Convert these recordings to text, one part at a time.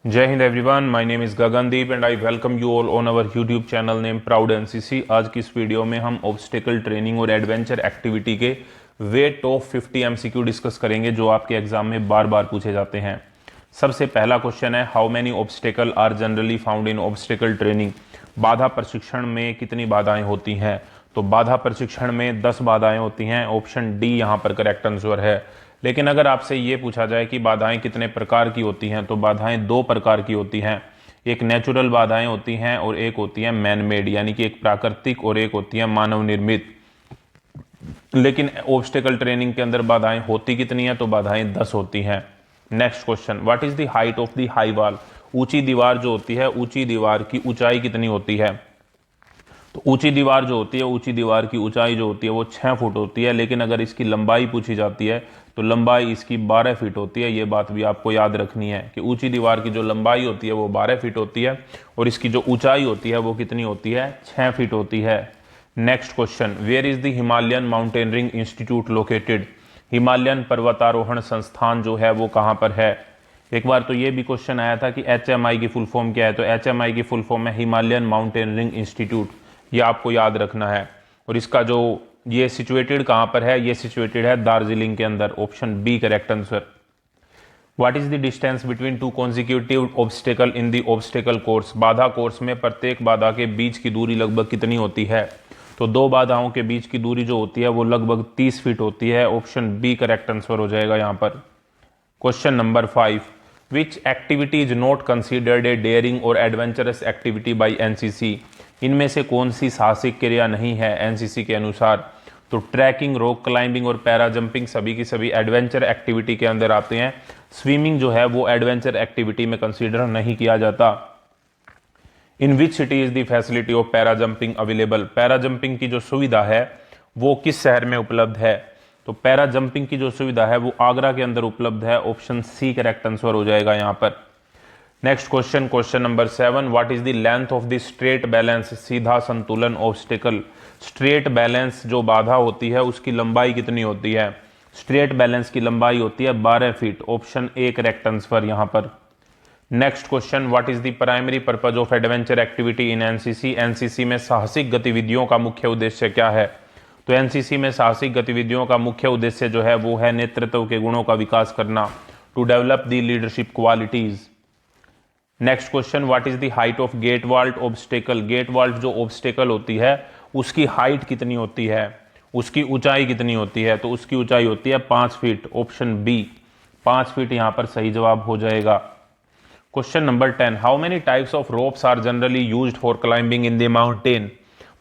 जय Hind everyone, my name is Gagandeep and I welcome you all on our YouTube channel name proud NCC. आज की इस video में हम ऑब्स्टेकल ट्रेनिंग और एडवेंचर एक्टिविटी के वे टॉप 50 एमसीक्यू डिस्कस करेंगे जो आपके एग्जाम में बार बार पूछे जाते हैं। सबसे पहला क्वेश्चन है, how many obstacle are generally found in obstacle training. बाधा प्रशिक्षण में कितनी बाधाएं होती हैं? तो बाधा प्रशिक्षण में 10 बाधाएं होती हैं। ऑप्शन डी यहाँ पर करेक्ट आंसर है। लेकिन अगर आपसे ये पूछा जाए कि बाधाएं कितने प्रकार की होती हैं, तो बाधाएं 2 प्रकार की होती हैं। एक नेचुरल बाधाएं होती हैं और एक होती है मैन मेड, यानी कि एक प्राकृतिक और एक होती है मानव निर्मित। लेकिन ऑब्स्टेकल ट्रेनिंग के अंदर बाधाएं होती कितनी है? तो बाधाएं 10 होती हैं। Next question, what is the height of the high wall. ऊंची दीवार जो होती है, ऊंची दीवार की ऊंचाई कितनी होती है? तो ऊंची दीवार जो होती है, ऊंची दीवार की ऊंचाई जो होती है वो 6 फुट होती है। लेकिन अगर इसकी लंबाई पूछी जाती है तो लंबाई इसकी 12 फीट होती है। ये बात भी आपको याद रखनी है कि ऊंची दीवार की जो लंबाई होती है वो 12 फीट होती है और इसकी जो ऊंचाई होती है वो कितनी होती है? 6 फीट होती है। Next question, where is the Himalayan mountaineering institute located. Himalayan पर्वतारोहण संस्थान जो है वो कहाँ पर है? एक बार तो ये भी क्वेश्चन आया था कि HMI की फुल फॉर्म क्या है। तो HMI की फुल फॉर्म है हिमालयन माउंटेनियरिंग इंस्टीट्यूट। ये आपको याद रखना है। और इसका जो ये सिचुएटेड कहां पर है? ये सिचुएटेड है दार्जिलिंग के अंदर। Option B correct answer. What is the distance between two consecutive obstacle in the obstacle course. बाधा कोर्स में प्रत्येक बाधा के बीच की दूरी लगभग कितनी होती है? तो 2 बाधाओं के बीच की दूरी जो होती है वो लगभग 30 फीट होती है। ऑप्शन बी करेक्ट आंसर हो जाएगा यहां पर। Question number 5, which activity is not considered a daring और एडवेंचरस एक्टिविटी बाई एनसीसी। इनमें से कौन सी साहसिक क्रिया नहीं है एनसीसी के अनुसार? तो ट्रैकिंग, रॉक क्लाइंबिंग और पैरा जंपिंग सभी की सभी एडवेंचर एक्टिविटी के अंदर आते हैं। स्विमिंग जो है वो एडवेंचर एक्टिविटी में कंसीडर नहीं किया जाता। In which city is the facility of para jumping available. Para jumping की जो सुविधा है वो किस शहर में उपलब्ध है? तो पैरा जंपिंग की जो सुविधा है वो आगरा के अंदर उपलब्ध है। ऑप्शन सी करेक्ट आंसर हो जाएगा यहां पर। Next question, question number 7, what is the length of the straight balance सीधा संतुलन ऑब्स्टेकल। स्ट्रेट बैलेंस जो बाधा होती है उसकी लंबाई कितनी होती है? स्ट्रेट बैलेंस की लंबाई होती है 12 feet. Option A correct answer यहां पर। Next question, what is the primary purpose of adventure activity in NCC. NCC में साहसिक गतिविधियों का मुख्य उद्देश्य क्या है? तो एनसीसी में साहसिक गतिविधियों का मुख्य उद्देश्य जो है वो है नेतृत्व के गुणों का विकास करना, to develop the leadership qualities. Next question, what is the height of gate vault obstacle. Gate vault जो ऑब्स्टेकल होती है उसकी हाइट कितनी होती है? उसकी ऊंचाई कितनी होती है? तो उसकी ऊंचाई होती है 5 फीट। ऑप्शन बी 5 फीट यहां पर सही जवाब हो जाएगा। Question number 10, how many types of ropes are generally used for climbing in the mountain.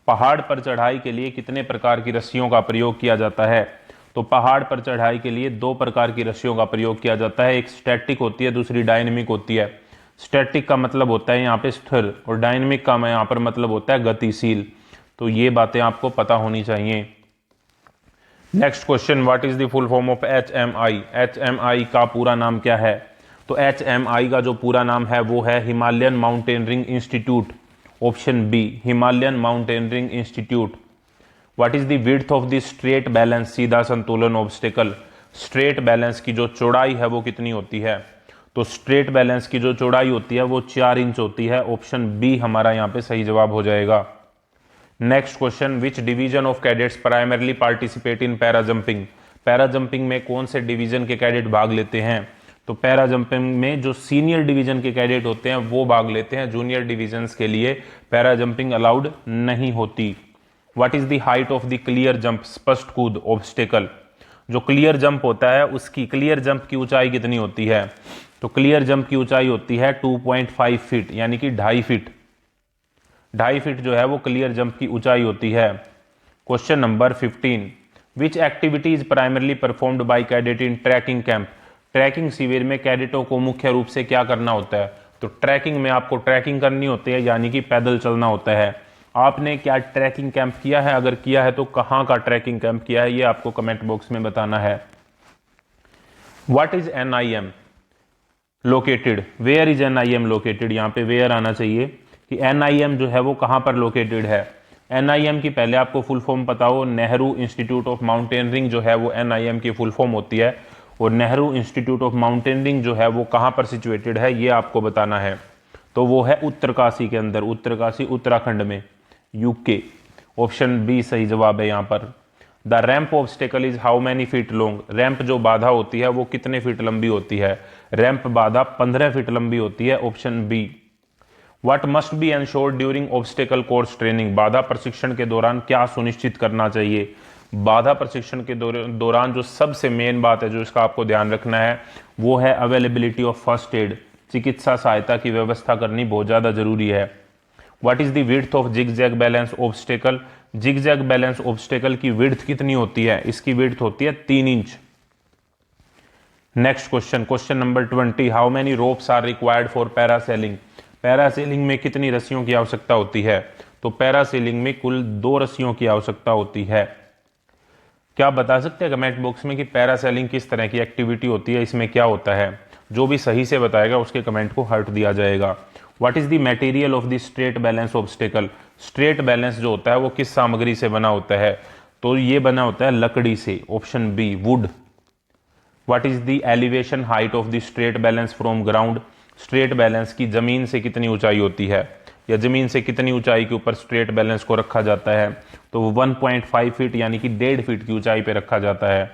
पहाड़ पर चढ़ाई के लिए कितने प्रकार की रस्सियों का प्रयोग किया जाता है? तो पहाड़ पर चढ़ाई के लिए 2 प्रकार की रस्सियों का प्रयोग किया जाता है। एक स्टैटिक होती है, दूसरी डायनेमिक होती है। स्टैटिक का मतलब होता है यहाँ पे स्थिर और डायनेमिक का यहाँ पर मतलब होता है गतिशील। तो ये बातें आपको पता होनी चाहिए। Next question, what is the full form of HMI। HMI का पूरा नाम क्या है? तो HMI का जो पूरा नाम है वो है Himalayan mountaineering institute. Option B Himalayan mountaineering institute. What is the width of the straight balance सीधा संतुलन ऑब्स्टेकल। स्ट्रेट बैलेंस की जो चौड़ाई है वो कितनी होती है? तो स्ट्रेट बैलेंस की जो चौड़ाई होती है वो 4 इंच होती है। ऑप्शन बी हमारा यहाँ पे सही जवाब हो जाएगा। Next question, which division of cadets primarily participate in para jumping. Para jumping में कौन से डिवीजन के कैडेट भाग लेते हैं? तो पैरा जंपिंग में जो सीनियर डिवीजन के कैडेट होते हैं वो भाग लेते हैं। जूनियर डिवीजन्स के लिए पैरा जंपिंग अलाउड नहीं होती। What is the height of the clear jump स्पष्ट कूद ऑब्स्टेकल। जो क्लियर जंप होता है उसकी क्लियर जंप की ऊंचाई कितनी होती है? तो क्लियर जंप की ऊंचाई होती है 2.5 फीट, यानी कि 2.5 फीट। 2.5 फीट जो है वो क्लियर जंप की ऊंचाई होती है। Question number 15, which activity is primarily performed by cadet in trekking camp. Trekking शिविर में कैडेटों को मुख्य रूप से क्या करना होता है? तो ट्रैकिंग में आपको ट्रैकिंग करनी होती है, यानी कि पैदल चलना होता है। आपने क्या ट्रैकिंग कैंप किया है? अगर किया है तो कहां का ट्रैकिंग कैंप किया है, ये आपको कमेंट बॉक्स में बताना है। What is NIM located. Where is NIM located. यहाँ पे वेयर आना चाहिए कि NIM जो है वो कहां पर लोकेटेड है। NIM की पहले आपको फुल फॉर्म पता हो, नेहरू इंस्टीट्यूट ऑफ माउंटेनियरिंग जो है वो NIM की फुल फॉर्म होती है। और नेहरू इंस्टीट्यूट ऑफ माउंटेनियरिंग जो है वो कहाँ पर सिचुएटेड है ये आपको बताना है। तो वो है उत्तरकाशी के अंदर, उत्तरकाशी उत्तराखंड में, यूके। ऑप्शन बी सही जवाब है यहाँ पर। The ramp obstacle is how many feet long, ramp जो बाधा होती है वो कितने फीट लंबी होती है? रैंप बाधा 15 फीट लंबी होती है, option B. What must be ensured during obstacle course training, बाधा प्रशिक्षण के दौरान क्या सुनिश्चित करना चाहिए? बाधा प्रशिक्षण के दौरान जो सबसे मेन बात है जो इसका आपको ध्यान रखना है वो है अवेलेबिलिटी ऑफ फर्स्ट एड, चिकित्सा सहायता की व्यवस्था करनी बहुत ज़्यादा जरूरी है। What is the width of zigzag balance obstacle, zigzag balance obstacle की विड्थ कितनी होती है? इसकी विड्थ होती है 3 inch. Next question, question number 20, how many ropes are required for parasailing, parasailing में कितनी रस्सियों की आवश्यकता होती है? तो पैरासेलिंग में कुल 2 रस्सियों की आवश्यकता होती है। क्या आप बता सकते हैं कमेंट बॉक्स में कि पैरासेलिंग किस तरह की एक्टिविटी होती है, इसमें क्या होता है? जो भी सही से बताएगा उसके कमेंट को हार्ट दिया जाएगा। What is the material of the straight balance obstacle, straight balance जो होता है वो किस सामग्री से बना होता है? तो ये बना होता है लकड़ी से, option B wood. What is the elevation height of the straight balance from ground, straight balance की जमीन से कितनी ऊंचाई होती है, या जमीन से कितनी ऊंचाई के ऊपर स्ट्रेट बैलेंस को रखा जाता है? तो 1.5 फीट यानी कि 1.5 फीट की ऊंचाई पे रखा जाता है।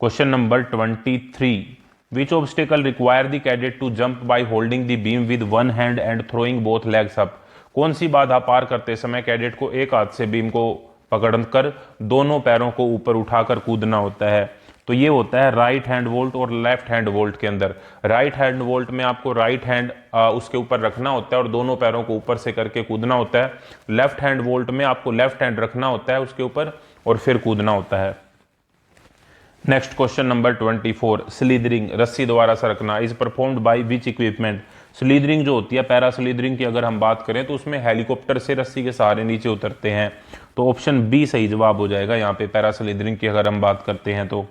Question number 23, which obstacle require the cadet to jump by holding the beam with one hand and throwing both legs up, कौन सी बाधा पार करते समय कैडेट को एक हाथ से बीम को पकड़कर दोनों पैरों को ऊपर उठाकर कूदना होता है? तो ये होता है राइट हैंड वोल्ट और लेफ्ट हैंड वोल्ट के अंदर। राइट हैंड वोल्ट में आपको राइट हैंड उसके ऊपर रखना होता है और दोनों पैरों को ऊपर से करके कूदना होता है। लेफ्ट हैंड वोल्ट में आपको लेफ्ट हैंड रखना होता है उसके ऊपर और फिर कूदना होता है। नेक्स्ट क्वेश्चन नंबर 24, स्लीदरिंग, रस्सी द्वारा सरकना, is performed by which equipment, slithering जो होती है, पैरा स्लीदरिंग की अगर हम बात करें तो उसमें हेलीकॉप्टर से रस्सी के सहारे नीचे उतरते हैं। तो ऑप्शन बी सही जवाब हो जाएगा यहाँ पे, पैरा स्लीदरिंग की अगर हम बात करते हैं तो।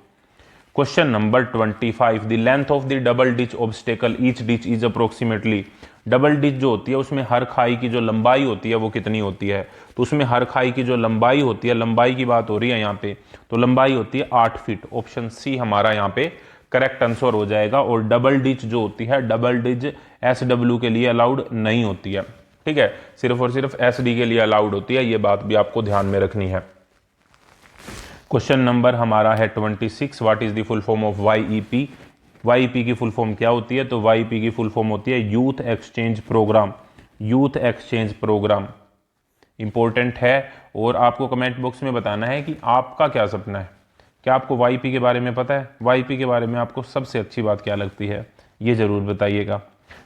Question number 25, the length of the double ditch obstacle each ditch is approximately, double ditch जो होती है उसमें हर खाई की जो लंबाई होती है वो कितनी होती है? तो उसमें हर खाई की जो लंबाई होती है, लंबाई की बात हो रही है यहाँ पे, तो लंबाई होती है 8 फीट। ऑप्शन सी हमारा यहाँ पे करेक्ट आंसर हो जाएगा। और डबल डिच जो होती है, डबल डिच SW के लिए अलाउड नहीं होती है, ठीक है, सिर्फ और सिर्फ SD के लिए अलाउड होती है, ये बात भी आपको ध्यान में रखनी है। क्वेश्चन नंबर हमारा है 26, what is the full form of YEP, YEP की फुल फॉर्म क्या होती है? तो YEP की फुल फॉर्म होती है youth exchange program, youth exchange program important है। और आपको कमेंट बॉक्स में बताना है कि आपका क्या सपना है, क्या आपको YEP के बारे में पता है? YEP के बारे में आपको सबसे अच्छी बात क्या लगती है, ये जरूर बताइएगा।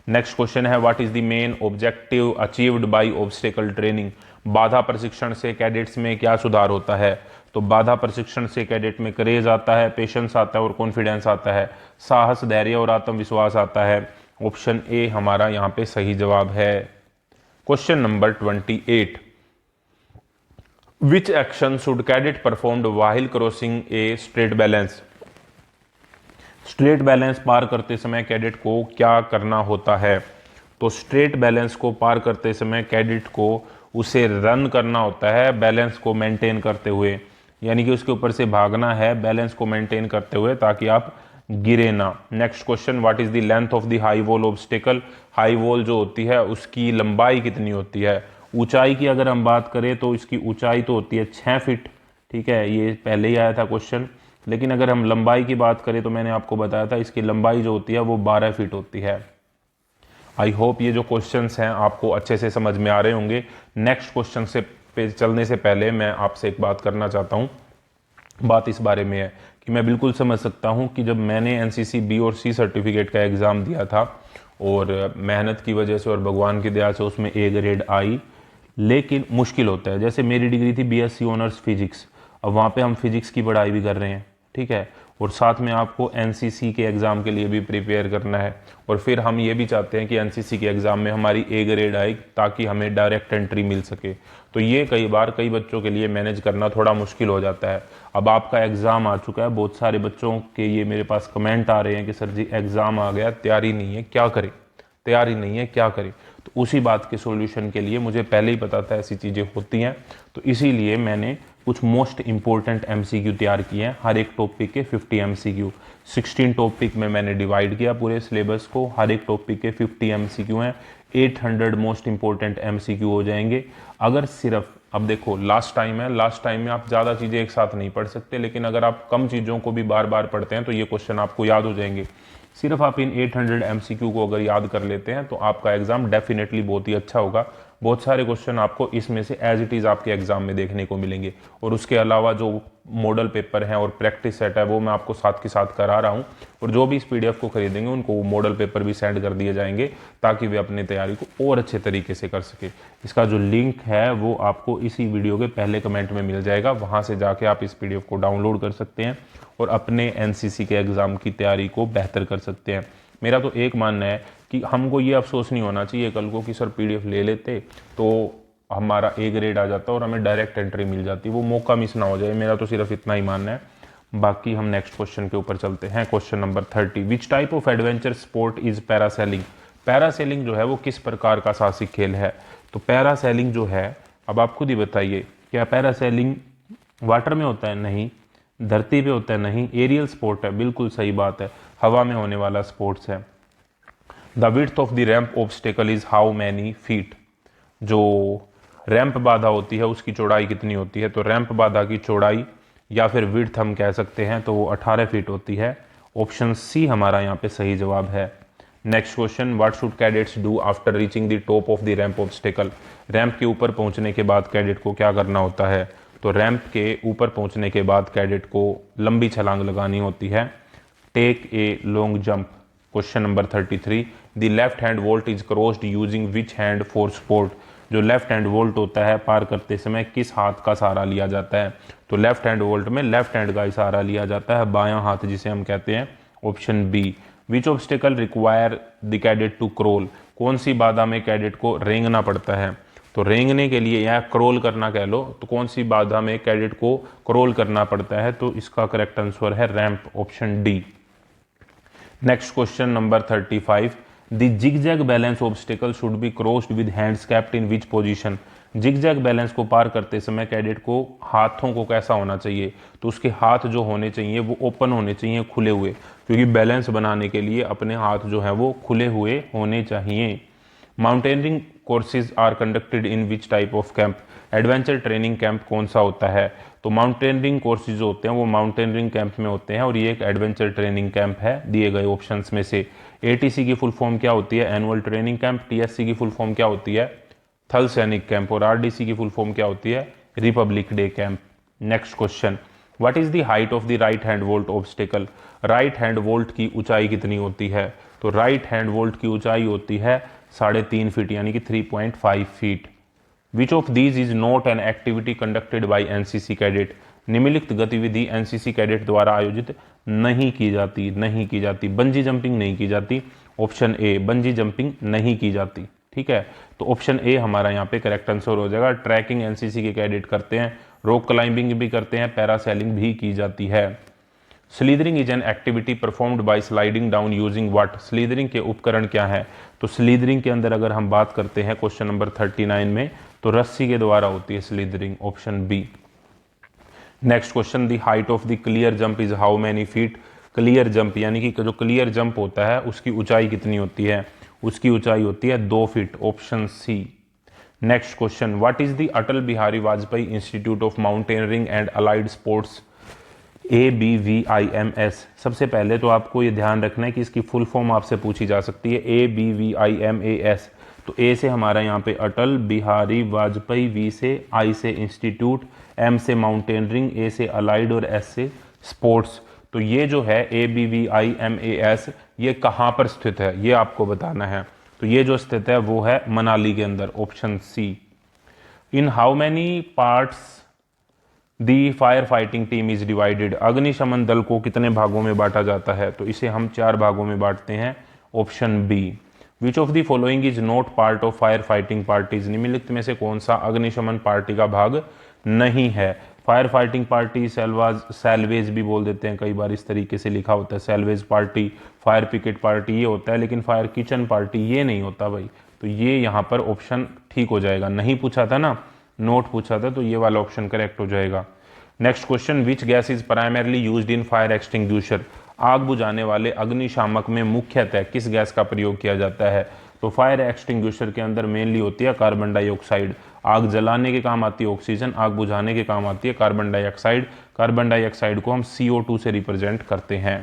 नेक्स्ट क्वेश्चन है, what is the main objective achieved by obstacle training, बाधा प्रशिक्षण से कैडेट्स में क्या सुधार होता है? तो बाधा प्रशिक्षण से कैडेट में करेज आता है, पेशेंस आता है और कॉन्फिडेंस आता है, साहस, धैर्य और आत्मविश्वास आता है। ऑप्शन ए हमारा यहाँ पे सही जवाब है। Question number 28, which action should cadet performed while crossing a straight balance, straight balance पार करते समय कैडेट को क्या करना होता है? तो स्ट्रेट बैलेंस को पार करते समय कैडेट को उसे रन करना होता है बैलेंस को मेंटेन करते हुए, यानी कि उसके ऊपर से भागना है बैलेंस को मेंटेन करते हुए ताकि आप गिरे ना। Next question, what is the length of the high wall obstacle, high wall जो होती है उसकी लंबाई कितनी होती है? ऊंचाई की अगर हम बात करें तो इसकी ऊंचाई तो होती है 6 फीट, ठीक है, ये पहले ही आया था क्वेश्चन। लेकिन अगर हम लंबाई की बात करें तो मैंने आपको बताया था इसकी लंबाई जो होती है वो 12 फीट होती है। आई होप ये जो क्वेश्चंस हैं आपको अच्छे से समझ में आ रहे होंगे। नेक्स्ट क्वेश्चन से पे चलने से पहले मैं आपसे एक बात करना चाहता हूँ। बात इस बारे में है कि मैं बिल्कुल समझ सकता हूँ कि जब मैंने NCC B और C सर्टिफिकेट का एग्ज़ाम दिया था और मेहनत की वजह से और भगवान की दया से उसमें A ग्रेड आई, लेकिन मुश्किल होता है। जैसे मेरी डिग्री थी BSc ऑनर्स फिजिक्स, अब वहाँ पे हम फिजिक्स की पढ़ाई भी कर रहे हैं, ठीक है, और साथ में आपको NCC के एग्ज़ाम के लिए भी प्रिपेयर करना है। और फिर हम ये भी चाहते हैं कि NCC के एग्ज़ाम में हमारी A ग्रेड आए ताकि हमें डायरेक्ट एंट्री मिल सके। तो ये कई बच्चों के लिए मैनेज करना थोड़ा मुश्किल हो जाता है। अब आपका एग्ज़ाम आ चुका है, बहुत सारे बच्चों के ये मेरे पास कमेंट आ रहे हैं कि सर जी एग्ज़ाम आ गया, तैयारी नहीं है, क्या करें? तैयारी नहीं है, क्या करें। तो उसी बात के सॉल्यूशन के लिए मुझे पहले ही पता था ऐसी चीज़ें होती हैं, तो इसीलिए मैंने कुछ मोस्ट इंपॉर्टेंट एमसीक्यू तैयार किए हैं। हर एक टॉपिक के 50 एमसीक्यू, 16 टॉपिक में मैंने डिवाइड किया पूरे सिलेबस को। हर एक टॉपिक के 50 एमसीक्यू हैं, 800 मोस्ट इंपॉर्टेंट एमसीक्यू हो जाएंगे। अगर सिर्फ, अब देखो लास्ट टाइम है, लास्ट टाइम में आप ज़्यादा चीज़ें एक साथ नहीं पढ़ सकते, लेकिन अगर आप कम चीज़ों को भी बार बार पढ़ते हैं तो ये क्वेश्चन आपको याद हो जाएंगे। सिर्फ आप इन 800 एमसीक्यू को अगर याद कर लेते हैं तो आपका एग्जाम डेफिनेटली बहुत ही अच्छा होगा। बहुत सारे क्वेश्चन आपको इसमें से एज इट इज़ आपके एग्जाम में देखने को मिलेंगे। और उसके अलावा जो मॉडल पेपर है और प्रैक्टिस सेट है वो मैं आपको साथ के साथ करा रहा हूँ, और जो भी इस पीडीएफ को खरीदेंगे उनको मॉडल पेपर भी सेंड कर दिए जाएंगे ताकि वे अपनी तैयारी को और अच्छे तरीके से कर सके। इसका जो लिंक है वो आपको इसी वीडियो के पहले कमेंट में मिल जाएगा, वहाँ से जाके आप इस पीडीएफ को डाउनलोड कर सकते हैं और अपने एनसीसी के एग्ज़ाम की तैयारी को बेहतर कर सकते हैं। मेरा तो एक मानना है कि हमको ये अफसोस नहीं होना चाहिए कल को कि सर पीडीएफ ले लेते तो हमारा ए ग्रेड आ जाता और हमें डायरेक्ट एंट्री मिल जाती, वो मौका मिस ना हो जाए। मेरा तो सिर्फ इतना ही मानना है। बाकी हम नेक्स्ट क्वेश्चन के ऊपर चलते हैं। Question number 30, which type of adventure sport is parasailing. Parasailing जो है वो किस प्रकार का साहसिक खेल है। तो पैरासेलिंग जो है, अब आप खुद ही बताइए, क्या पैरासेलिंग वाटर में होता है? नहीं। धरती पे होता है? नहीं। एरियल स्पोर्ट है, बिल्कुल सही बात है, हवा में होने वाला स्पोर्ट्स है। The width of the ramp obstacle is how many feet. जो रैंप बाधा होती है उसकी चौड़ाई कितनी होती है? तो रैंप बाधा की चौड़ाई या फिर विड्थ हम कह सकते हैं तो वो 18 फीट होती है। ऑप्शन सी हमारा यहाँ पे सही जवाब है। Next question, what should cadets do after reaching the top of the ramp obstacle. Ramp के ऊपर पहुंचने के बाद कैडेट को क्या करना होता है? तो रैंप के ऊपर पहुंचने के बाद कैडेट को लंबी छलांग लगानी होती है। Take a long jump. Question number 33, the left hand vault is crossed using which hand for support. जो लेफ्ट हैंड वोल्ट होता है पार करते समय किस हाथ का सहारा लिया जाता है? तो लेफ्ट हैंड वोल्ट में लेफ्ट हैंड का सहारा लिया जाता है, बायां हाथ जिसे हम कहते हैं। Option B. Which obstacle require the cadet to crawl. कौन सी बाधा में कैडेट को रेंगना पड़ता है? तो रेंगने के लिए या क्रोल करना कह लो, तो कौन सी बाधा में कैडेट को क्रोल करना पड़ता है? तो इसका करेक्ट आंसर है ramp, option D. Next question number 35, the zigzag balance obstacle should be crossed with hands kept in which position. Zigzag balance को पार करते समय कैडेट को हाथों को कैसा होना चाहिए? तो उसके हाथ जो होने चाहिए वो ओपन होने चाहिए, खुले हुए, क्योंकि बैलेंस बनाने के लिए अपने हाथ जो है वो खुले हुए होने चाहिए। Mountaineering courses are conducted in which type of camp. Adventure training camp कौन सा होता है? तो माउंटेनियरिंग कोर्सेज जो होते हैं वो माउंटेनियरिंग कैंप में होते हैं और ये एक एडवेंचर ट्रेनिंग कैंप है दिए गए ऑप्शंस में से। एटीसी की फुल फॉर्म क्या होती है? Annual training camp. टीएससी की फुल फॉर्म क्या होती है? थल सैनिक कैंप। और आरडीसी की फुल फॉर्म क्या होती है? Republic day camp. Next question, what is the height of the right hand volt obstacle. Right hand volt की ऊंचाई कितनी होती है? तो राइट हैंड वोल्ट की ऊंचाई होती है 3.5 फीट, यानी कि 3.5 feet. Which of these is not an activity conducted by NCC cadet. निम्नलिखित गतिविधि एनसीसी कैडेट द्वारा आयोजित नहीं की जाती। बंजी जंपिंग नहीं की जाती। ऑप्शन ए, बंजी जंपिंग नहीं की जाती। ठीक है, तो ऑप्शन ए हमारा यहाँ पे करेक्ट आंसर हो जाएगा। ट्रैकिंग एनसीसी के कैडेट करते हैं, रॉक क्लाइंबिंग भी करते हैं, पैरासेलिंग भी की जाती है। Slithering is an activity performed by sliding down using what. Slithering के उपकरण क्या है? तो स्लीदरिंग के अंदर अगर हम बात करते हैं क्वेश्चन नंबर 39 में, तो रस्सी के द्वारा होती है slithering, option B. Next question, the height of the clear jump is how many feet. Clear jump यानी कि जो क्लियर जंप होता है उसकी ऊंचाई कितनी होती है? उसकी ऊंचाई होती है 2 feet, option C. Next question, what is the Atal Bihari Vajpayee institute of mountaineering and allied sports, ABVIMS। सबसे पहले तो आपको ये ध्यान रखना है कि इसकी फुल फॉर्म आपसे पूछी जा सकती है, ABVIMAS। तो ए से हमारा यहाँ पे अटल बिहारी वाजपेयी, वी से आई से इंस्टीट्यूट, एम से माउंटेनियरिंग, ए से अलाइड और एस से स्पोर्ट्स। तो ये जो है ABVIMAS ये कहाँ पर स्थित है ये आपको बताना है। तो ये जो स्थित है वो है मनाली के अंदर, option C. In how many parts the fire fighting team is divided. अग्निशमन दल को कितने भागों में बांटा जाता है? तो इसे हम 4 भागों में बांटते हैं, option B. Which of the following is not part of fire fighting parties. निम्नलिखित में से कौन सा अग्निशमन पार्टी का भाग नहीं है? फायर फाइटिंग पार्टी, सैल्वेज भी बोल देते हैं, कई बार इस तरीके से लिखा होता है salvage party, fire picket party ये होता है, लेकिन फायर किचन पार्टी ये नहीं होता भाई। तो ये यहाँ पर ऑप्शन ठीक हो जाएगा, नहीं पूछा था ना, नोट पूछा था, तो ये वाला ऑप्शन करेक्ट हो जाएगा। Next question, which gas is primarily used in fire extinguisher, आग बुझाने वाले अग्निशामक में मुख्यतः किस गैस का प्रयोग किया जाता है। तो फायर एक्सटिंग्विशर के अंदर मेनली होती है कार्बन डाइऑक्साइड, आग जलाने के काम आती है ऑक्सीजन, आग बुझाने के काम आती है कार्बन डाइऑक्साइड। कार्बन डाइऑक्साइड को हम CO2 से रिप्रेजेंट करते हैं।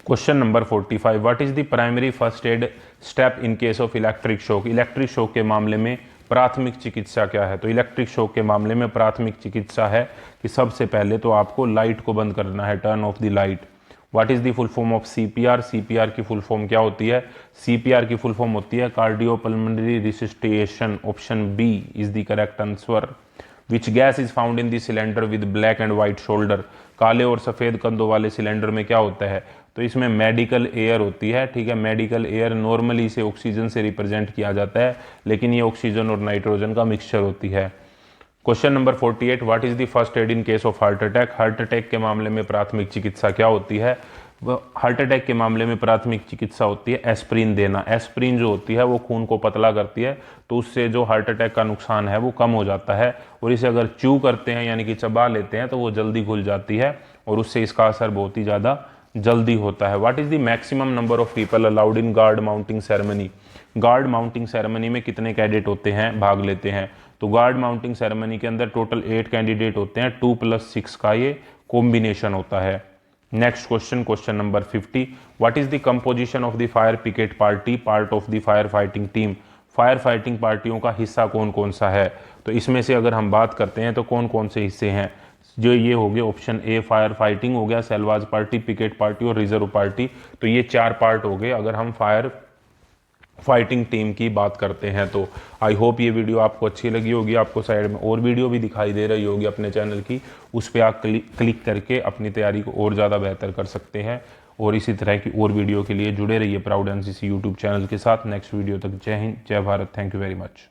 Question number 45, what is the primary first aid step in case of electric shock, electric shock के मामले में प्राथमिक चिकित्सा क्या है। तो इलेक्ट्रिक शॉक के मामले में प्राथमिक चिकित्सा है कि सबसे पहले तो आपको लाइट को बंद करना है, turn off the light. What is the full form of CPR, CPR की फुल फॉर्म क्या होती है। CPR की फुल फॉर्म होती है cardiopulmonary resuscitation, option B is the correct answer. Which gas is found in the cylinder with black and white shoulder, काले और सफेद कंधों वाले सिलेंडर में क्या होता है। तो इसमें मेडिकल एयर होती है, ठीक है। मेडिकल एयर नॉर्मली इसे ऑक्सीजन से रिप्रेजेंट किया जाता है, लेकिन ये ऑक्सीजन और नाइट्रोजन का मिक्सचर होती है। Question number 48, what is the first aid in case of heart attack, heart attack के मामले में प्राथमिक चिकित्सा क्या होती है। हार्ट अटैक के मामले में प्राथमिक चिकित्सा होती है एस्प्रिन देना। एस्प्रिन जो होती है वो खून को पतला करती है, तो उससे जो हार्ट अटैक का नुकसान है वो कम हो जाता है, और इसे अगर च्यू करते हैं यानी कि चबा लेते हैं तो वो जल्दी घुल जाती है, और उससे इसका असर बहुत ही ज़्यादा जल्दी होता है। What is the maximum number of people allowed in guard mounting ceremony, guard mounting ceremony में कितने कैडेट होते हैं, भाग लेते हैं। तो गार्ड माउंटिंग सेरेमनी के अंदर टोटल 8 कैंडिडेट होते हैं, 2 + 6 का ये कॉम्बिनेशन होता है। Next question, question number 50, what is the composition of the fire picket party part of the fire fighting team, fire fighting पार्टियों का हिस्सा कौन कौन सा है। तो इसमें से अगर हम बात करते हैं तो कौन कौन से हिस्से हैं, जो ये हो गए ऑप्शन ए फायर फाइटिंग हो गया, सेलवाज पार्टी, पिकेट पार्टी और रिजर्व पार्टी। तो ये 4 पार्ट हो गए अगर हम फायर फाइटिंग टीम की बात करते हैं। तो आई होप ये वीडियो आपको अच्छी लगी होगी। आपको साइड में और वीडियो भी दिखाई दे रही होगी अपने चैनल की, उस पर आप क्लिक करके अपनी तैयारी को और ज़्यादा बेहतर कर सकते हैं। और इसी तरह की और वीडियो के लिए जुड़े रहिए प्राउड एनसीसी यूट्यूब चैनल के साथ। नेक्स्ट वीडियो तक जय हिंद, जय Bharat, thank you very much.